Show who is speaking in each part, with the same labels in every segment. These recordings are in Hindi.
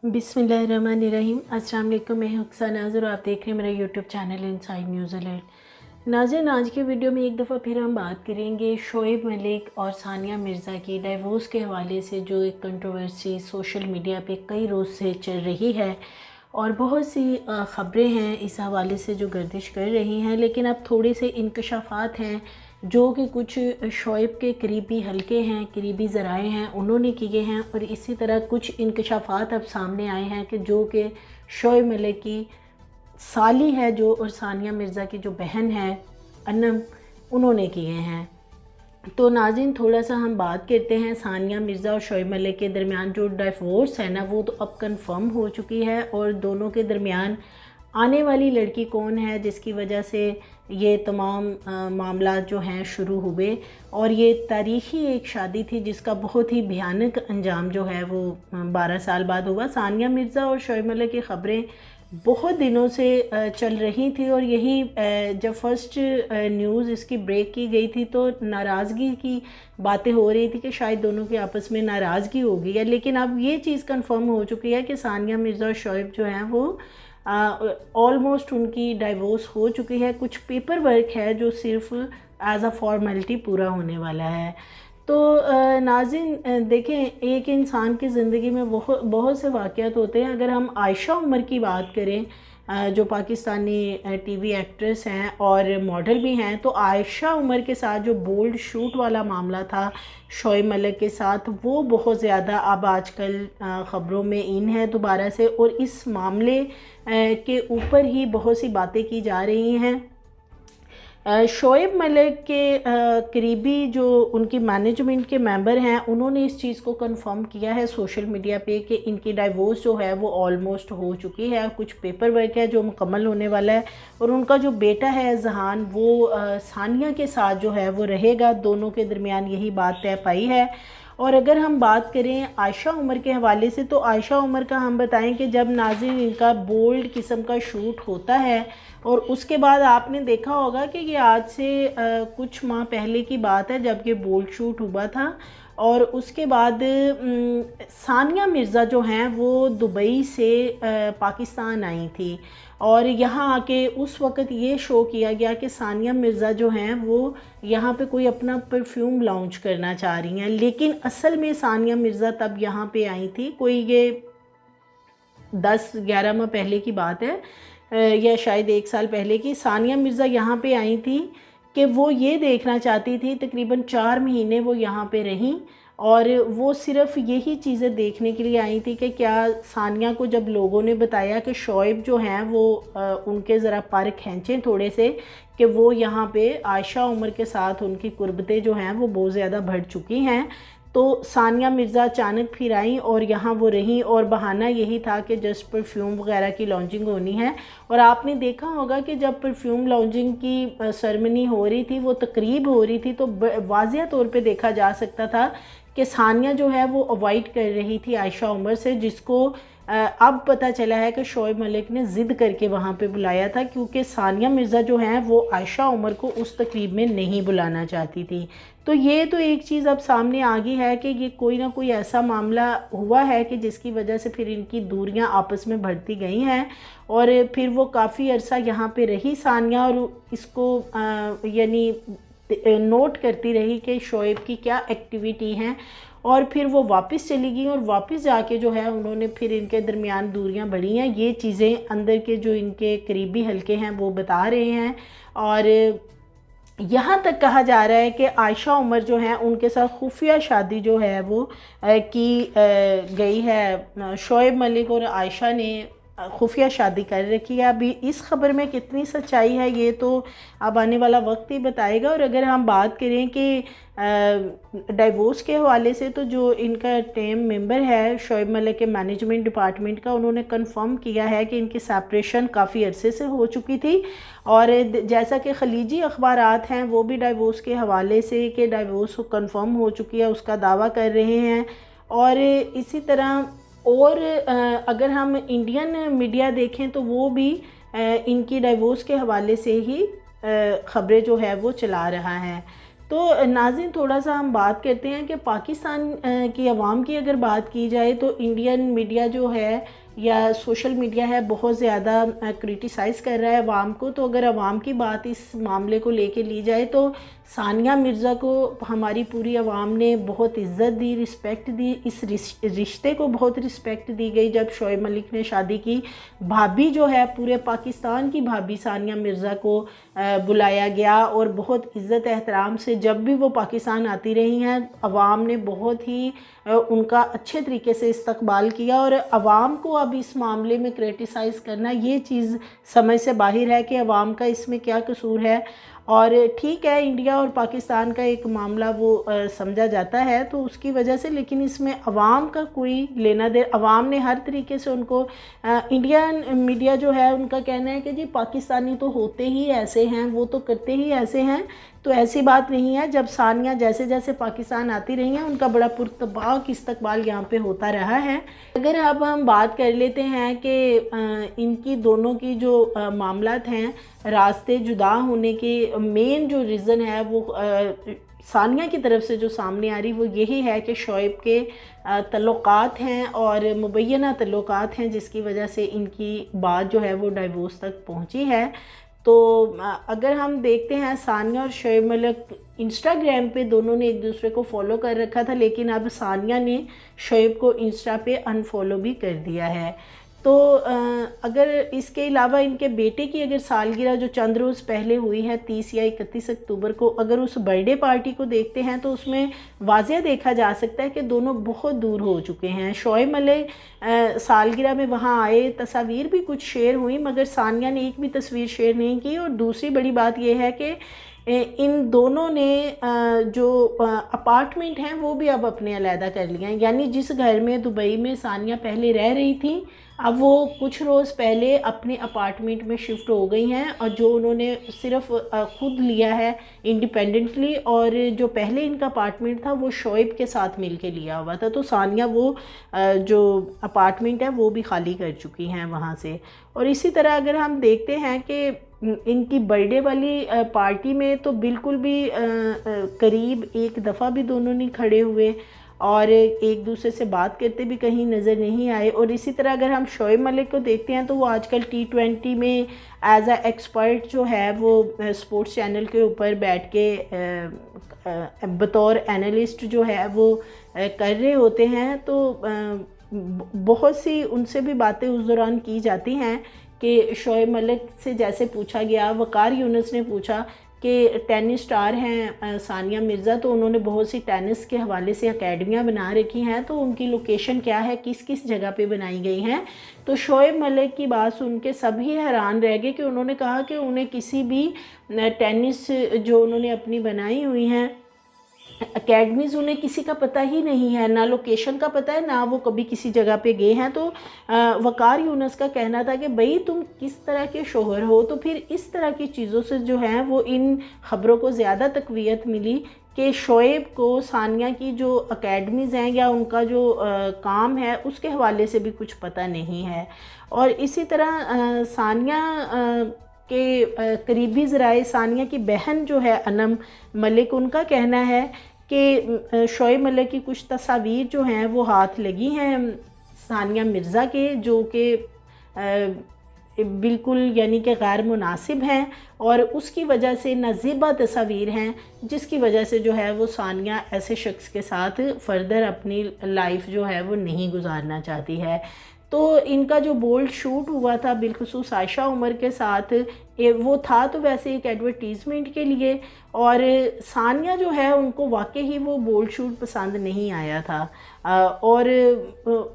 Speaker 1: बिस्मिल्लाहिर्रहमानिर्रहीम। अस्सलाम वालेकुम। मैं हुक्सा नाज़ और आप देख रहे हैं मेरा YouTube channel inside news alert. नाज़रीन, आज के वीडियो में एक दफ़ा फिर हम बात करेंगे शोएब मलिक और सानिया मिर्ज़ा की डाइवोर्स के हवाले से, जो एक कंट्रोवर्सी सोशल मीडिया पे कई रोज़ से चल रही है और बहुत सी ख़बरें हैं इस हवाले से जो गर्दिश कर रही हैं। लेकिन अब थोड़े से इंकशाफात हैं जो कि कुछ शोएब के करीबी हलके हैं, करीबी ज़राए हैं, उन्होंने किए हैं। और इसी तरह कुछ इंकशाफात अब सामने आए हैं कि जो कि शोएब मलिक की साली है जो, और सानिया मिर्ज़ा की जो बहन है अनम, उन्होंने किए हैं। तो नाज़रीन, थोड़ा सा हम बात करते हैं सानिया मिर्ज़ा और शोएब मलिक के दरमियान जो डिवोर्स है ना, वो तो अब कंफर्म हो चुकी है। और दोनों के दरमियान आने वाली लड़की कौन है जिसकी वजह से ये तमाम मामला जो हैं शुरू हुए, और ये तारीख़ी एक शादी थी जिसका बहुत ही भयानक अंजाम जो है वो 12 साल बाद हुआ। सानिया मिर्ज़ा और शोएब मलिक की ख़बरें बहुत दिनों से चल रही थी, और यही जब फर्स्ट न्यूज़ इसकी ब्रेक की गई थी तो नाराज़गी की बातें हो रही थी कि शायद दोनों के आपस में नाराज़गी हो गई है। लेकिन अब ये चीज़ कंफर्म हो चुकी है कि सानिया मिर्ज़ा और शोएब जो हैं वो ऑलमोस्ट उनकी डाइवोर्स हो चुकी है। कुछ पेपर वर्क है जो सिर्फ एज अ फॉर्मेलिटी पूरा होने वाला है। तो नाज़रीन, देखें, एक इंसान की ज़िंदगी में बहुत बहुत से वाक़यात होते हैं। अगर हम आयशा उमर की बात करें, जो पाकिस्तानी टीवी एक्ट्रेस हैं और मॉडल भी हैं, तो आयशा उमर के साथ जो बोल्ड शूट वाला मामला था शोएब मलिक के साथ, वो बहुत ज़्यादा अब आजकल ख़बरों में इन है दोबारा से। और इस मामले के ऊपर ही बहुत सी बातें की जा रही हैं। शोएब मलिक के करीबी जो उनकी मैनेजमेंट के मेंबर हैं, उन्होंने इस चीज़ को कंफर्म किया है सोशल मीडिया पे कि इनकी डाइवोर्स जो है वो ऑलमोस्ट हो चुकी है। कुछ पेपर वर्क है जो मुकम्मल होने वाला है, और उनका जो बेटा है जहान, वो सानिया के साथ जो है वो रहेगा। दोनों के दरमियान यही बात तय पाई है। और अगर हम बात करें आयशा उमर के हवाले से, तो आयशा उमर का हम बताएं कि जब नाज़रीन इनका बोल्ड किस्म का शूट होता है, और उसके बाद आपने देखा होगा कि ये आज से कुछ माह पहले की बात है जब ये बोल्ड शूट हुआ था। और उसके बाद सानिया मिर्ज़ा जो हैं वो दुबई से पाकिस्तान आई थी, और यहाँ आके उस वक़्त ये शो किया गया कि सानिया मिर्ज़ा जो हैं वो यहाँ पे कोई अपना परफ्यूम लॉन्च करना चाह रही हैं। लेकिन असल में सानिया मिर्ज़ा तब यहाँ पे आई थी, कोई ये 10-11 माह पहले की बात है, या शायद 1 साल पहले की। सानिया मिर्ज़ा यहाँ पे आई थी कि वो ये देखना चाहती थी, तकरीबन 4 महीने वो यहाँ पे रहीं, और वो सिर्फ़ यही चीज़ें देखने के लिए आई थी कि क्या सानिया को जब लोगों ने बताया कि शोएब जो हैं वो उनके ज़रा पर खींचें थोड़े से, कि वो यहाँ पे आयशा उमर के साथ उनकी कुर्बतें जो हैं वो बहुत ज़्यादा बढ़ चुकी हैं, तो सानिया मिर्ज़ा अचानक फिर आई और यहाँ वो रहीं। और बहाना यही था कि जस्ट परफ्यूम वगैरह की लॉन्चिंग होनी है। और आपने देखा होगा कि जब परफ्यूम लॉन्चिंग की सेरेमनी हो रही थी, वो तकरीब हो रही थी, तो वाज़िया तौर पे देखा जा सकता था कि सानिया जो है वो अवॉइड कर रही थी आयशा उमर से, जिसको अब पता चला है कि शोएब मलिक ने ज़िद करके वहाँ पे बुलाया था, क्योंकि सानिया मिर्ज़ा जो हैं वो आयशा उमर को उस तकरीब में नहीं बुलाना चाहती थी। तो ये तो एक चीज़ अब सामने आ गई है कि ये कोई ना कोई ऐसा मामला हुआ है कि जिसकी वजह से फिर इनकी दूरियां आपस में बढ़ती गई हैं, और फिर वो काफ़ी अरसा यहाँ पे रही सानिया, और इसको यानी नोट करती रही कि शोएब की क्या एक्टिविटी हैं, और फिर वो वापस चली गई, और वापस जाके जो है उन्होंने फिर इनके दरमियान दूरियां बढ़ी हैं। ये चीज़ें अंदर के जो इनके करीबी हलके हैं वो बता रहे हैं। और यहाँ तक कहा जा रहा है कि आयशा उमर जो हैं उनके साथ खुफिया शादी जो है वो की गई है। शोएब मलिक और आयशा ने खुफिया शादी कर रखी है। अभी इस खबर में कितनी सच्चाई है ये तो अब आने वाला वक्त ही बताएगा। और अगर हम बात करें कि डाइवोर्स के हवाले से, तो जो इनका टीम मेंबर है शोएब मलिक के मैनेजमेंट डिपार्टमेंट का, उन्होंने कंफर्म किया है कि इनकी सेपरेशन काफ़ी अरसे से हो चुकी थी। और जैसा कि खलीजी अखबारात हैं वो भी डाइवोर्स के हवाले से कि डाइवोर्स कंफर्म हो चुकी है उसका दावा कर रहे हैं। और इसी तरह और अगर हम इंडियन मीडिया देखें तो वो भी इनकी डाइवोर्स के हवाले से ही ख़बरें जो है वो चला रहा है। तो नाज़रीन थोड़ा सा हम बात करते हैं कि पाकिस्तान की आवाम की अगर बात की जाए तो इंडियन मीडिया जो है या सोशल मीडिया है बहुत ज़्यादा क्रिटिसाइज़ कर रहा है अवाम को। तो अगर अवाम की बात इस मामले को लेके ली जाए तो सानिया मिर्ज़ा को हमारी पूरी आवाम ने बहुत इज़्ज़त दी, रिस्पेक्ट दी। इस रिश्ते को बहुत रिस्पेक्ट दी गई जब शोएब मलिक ने शादी की। भाभी जो है पूरे पाकिस्तान की भाभी सानिया मिर्ज़ा को बुलाया गया और बहुत इज़्ज़त एहतराम से जब भी वो पाकिस्तान आती रही हैं अवाम ने बहुत ही उनका अच्छे तरीके से इस्तकबाल किया। और अवाम को अब इस मामले में क्रिटिसाइज़ करना ये चीज़ समझ से बाहर है कि अवाम का इसमें क्या कसूर है। और ठीक है इंडिया और पाकिस्तान का एक मामला वो समझा जाता है तो उसकी वजह से, लेकिन इसमें अवाम का कोई लेना दे। अवाम ने हर तरीके से उनको इंडियन मीडिया जो है उनका कहना है कि जी पाकिस्तानी तो होते ही ऐसे हैं, वो तो करते ही ऐसे हैं। तो ऐसी बात नहीं है। जब सानिया जैसे जैसे पाकिस्तान आती रही हैं उनका बड़ा पुरतबाक इस्तकबाल यहाँ पे होता रहा है। अगर अब हम बात कर लेते हैं कि इनकी दोनों की जो मामलात हैं, रास्ते जुदा होने के मेन जो रीज़न है वो सानिया की तरफ से जो सामने आ रही वो यही है कि शोएब के तल्लुकात हैं और मुबैना तल्लुकात हैं जिसकी वजह से इनकी बात जो है वो डाइवोर्स तक पहुंची है। तो अगर हम देखते हैं सानिया और शोएब मलिक इंस्टाग्राम पे दोनों ने एक दूसरे को फॉलो कर रखा था, लेकिन अब सानिया ने शोएब को इंस्टा पे अनफॉलो भी कर दिया है। तो अगर इसके अलावा इनके बेटे की अगर सालगिरह जो चंद रोज़ पहले हुई है 30 या 31 अक्टूबर को, अगर उस बर्थडे पार्टी को देखते हैं तो उसमें वाज़ेह देखा जा सकता है कि दोनों बहुत दूर हो चुके हैं। शोएब मलिक सालगिरह में वहाँ आए, तस्वीर भी कुछ शेयर हुई मगर सानिया ने एक भी तस्वीर शेयर नहीं की। और दूसरी बड़ी बात यह है कि इन दोनों ने जो अपार्टमेंट हैं वो भी अब अपने अलहदा कर लिए हैं। यानी जिस घर में दुबई में सानिया पहले रह रही थी अब वो कुछ रोज़ पहले अपने अपार्टमेंट में शिफ्ट हो गई हैं और जो उन्होंने सिर्फ खुद लिया है इंडिपेंडेंटली, और जो पहले इनका अपार्टमेंट था वो शोएब के साथ मिलके लिया हुआ था। तो सानिया वो जो अपार्टमेंट है वो भी खाली कर चुकी हैं वहाँ से। और इसी तरह अगर हम देखते हैं कि इनकी बर्थडे वाली पार्टी में तो बिल्कुल भी करीब एक दफ़ा भी दोनों नहीं खड़े हुए और एक दूसरे से बात करते भी कहीं नज़र नहीं आए। और इसी तरह अगर हम शोएब मलिक को देखते हैं तो वो आजकल T20 में एज अ एक्सपर्ट जो है वो स्पोर्ट्स चैनल के ऊपर बैठ के बतौर एनालिस्ट जो है वो कर रहे होते हैं। तो बहुत सी उनसे भी बातें उस दौरान की जाती हैं कि शोएब मलिक से जैसे पूछा गया, वकार यूनुस ने पूछा कि टेनिस स्टार हैं सानिया मिर्ज़ा, तो उन्होंने बहुत सी टेनिस के हवाले से एकेडमियाँ बना रखी हैं, तो उनकी लोकेशन क्या है, किस किस जगह पे बनाई गई हैं। तो शोएब मलिक की बात सुन के सभी हैरान रह गए कि उन्होंने कहा कि उन्हें किसी भी टेनिस जो उन्होंने अपनी बनाई हुई हैं एकेडमीज़ उन्हें किसी का पता ही नहीं है, ना लोकेशन का पता है, ना वो कभी किसी जगह पे गए हैं। तो वकार यूनुस का कहना था कि भाई तुम किस तरह के शोहर हो। तो फिर इस तरह की चीज़ों से जो है वो इन ख़बरों को ज़्यादा तक़वियत मिली कि शोएब को सानिया की जो एकेडमीज़ हैं या उनका जो काम है उसके हवाले से भी कुछ पता नहीं है। और इसी तरह सानिया के करीबी ज़राए, सानिया की बहन जो है अनम मलिक, उनका कहना है कि शोएब मलिक की कुछ तस्वीर जो हैं वो हाथ लगी हैं सानिया मिर्ज़ा के, जो कि बिल्कुल यानी कि गैर मुनासिब हैं और उसकी वजह से नज़ीबा तस्वीर हैं जिसकी वजह से जो है वो सानिया ऐसे शख्स के साथ फ़र्दर अपनी लाइफ जो है वो नहीं गुजारना चाहती है। तो इनका जो बोल्ड शूट हुआ था बिलखुसूस आयशा उमर के साथ, वो था तो वैसे एक एडवर्टीज़मेंट के लिए, और सानिया जो है उनको वाकई ही वो बोल्ड शूट पसंद नहीं आया था। और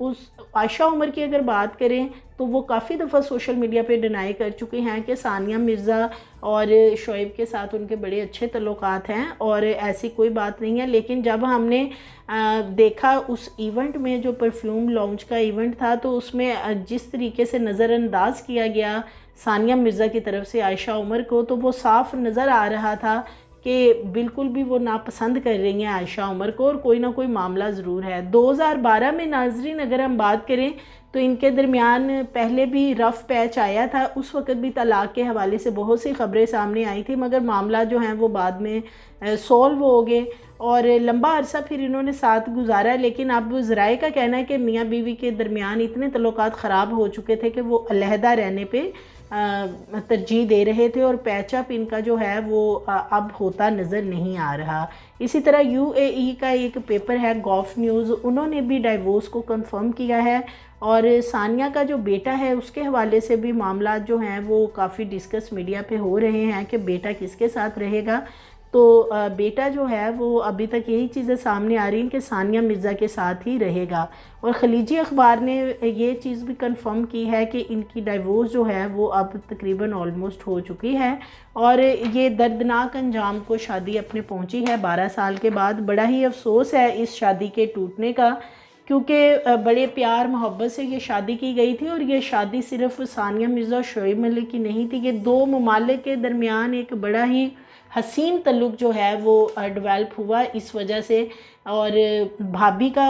Speaker 1: उस आयशा उमर की अगर बात करें तो वो काफ़ी दफ़ा सोशल मीडिया पे डिनाई कर चुकी हैं कि सानिया मिर्ज़ा और शोएब के साथ उनके बड़े अच्छे तल्लुकात हैं और ऐसी कोई बात नहीं है। लेकिन जब हमने देखा उस इवेंट में, जो परफ्यूम लॉन्च का इवेंट था, तो उसमें जिस तरीके से नज़रअंदाज किया गया सानिया मिर्ज़ा की तरफ से आयशा उमर को, तो वो साफ़ नज़र आ रहा था कि बिल्कुल भी वो नापसंद कर रही हैं आयशा उमर को और कोई ना कोई मामला ज़रूर है। 2012 में नाजरीन अगर हम बात करें तो इनके दरमियान पहले भी रफ़ पैच आया था, उस वक़्त भी तलाक़ के हवाले से बहुत सी ख़बरें सामने आई थी, मगर मामला जो है वो बाद में सॉल्व हो गए और लंबा अरसा फिर इन्होंने साथ गुजारा। लेकिन अब ज़राए का कहना है कि मियाँ बीवी के दरमियान इतने तल्लुकात ख़राब हो चुके थे कि वो अलहदा रहने पे तरजीह दे रहे थे और पैचअप इनका जो है वो अब होता नज़र नहीं आ रहा। इसी तरह UAE का एक पेपर है गल्फ न्यूज़, उन्होंने भी डाइवोर्स को कंफर्म किया है और सानिया का जो बेटा है उसके हवाले से भी मामला जो हैं वो काफ़ी डिस्कस मीडिया पे हो रहे हैं कि बेटा किसके साथ रहेगा। तो बेटा जो है वो अभी तक यही चीज़ें सामने आ रही हैं कि सानिया मिर्ज़ा के साथ ही रहेगा और ख़लीजी अखबार ने ये चीज़ भी कंफर्म की है कि इनकी डाइवोर्स जो है वो अब तकरीबन ऑलमोस्ट हो चुकी है और ये दर्दनाक अंजाम को शादी अपने पहुंची है 12 साल के बाद। बड़ा ही अफसोस है इस शादी के टूटने का, क्योंकि बड़े प्यार मोहब्बत से ये शादी की गई थी और ये शादी सिर्फ सानिया मिर्ज़ा और शोएब मलिक की नहीं थी, ये दो ममालिक के दरमियान एक बड़ा ही हसीन तल्लुक़ जो है वो डेवलप हुआ इस वजह से। और भाभी का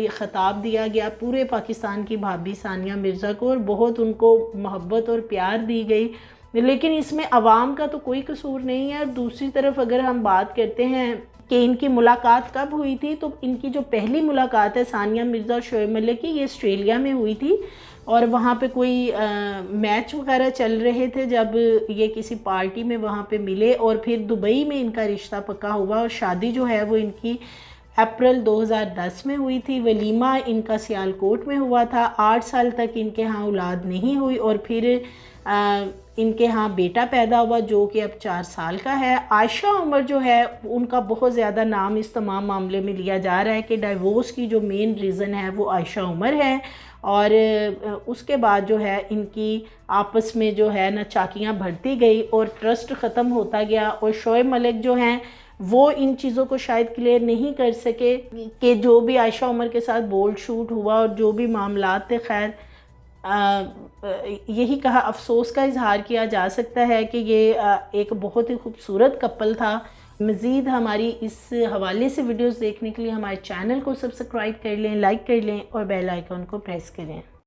Speaker 1: ख़िताब दिया गया पूरे पाकिस्तान की भाभी सानिया मिर्ज़ा को और बहुत उनको मोहब्बत और प्यार दी गई, लेकिन इसमें अवाम का तो कोई कसूर नहीं है। दूसरी तरफ अगर हम बात करते हैं कि इनकी मुलाकात कब हुई थी, तो इनकी जो पहली मुलाकात है सानिया मिर्ज़ा और शोएब मलिक की, ये ऑस्ट्रेलिया में हुई थी और वहाँ पे कोई मैच वगैरह चल रहे थे जब ये किसी पार्टी में वहाँ पे मिले और फिर दुबई में इनका रिश्ता पक्का हुआ और शादी जो है वो इनकी अप्रैल 2010 में हुई थी। वलीमा इनका सियालकोट में हुआ था। 8 साल तक इनके यहाँ औलाद नहीं हुई और फिर इनके यहाँ बेटा पैदा हुआ जो कि अब 4 साल का है। आयशा उमर जो है उनका बहुत ज़्यादा नाम इस तमाम मामले में लिया जा रहा है कि डाइवोर्स की जो मेन रीज़न है वो आयशा उमर है और उसके बाद जो है इनकी आपस में जो है ना चाकियाँ भरती गई और ट्रस्ट ख़त्म होता गया और शोएब मलिक जो हैं वो इन चीज़ों को शायद क्लियर नहीं कर सके कि जो भी आयशा उमर के साथ बोल्ड शूट हुआ और जो भी मामलात थे। खैर यही कहा अफसोस का इजहार किया जा सकता है कि ये एक बहुत ही खूबसूरत कपल था। मज़ीद हमारी इस हवाले से वीडियोस देखने के लिए हमारे चैनल को सब्सक्राइब कर लें, लाइक कर लें और बेल आइकन को प्रेस करें।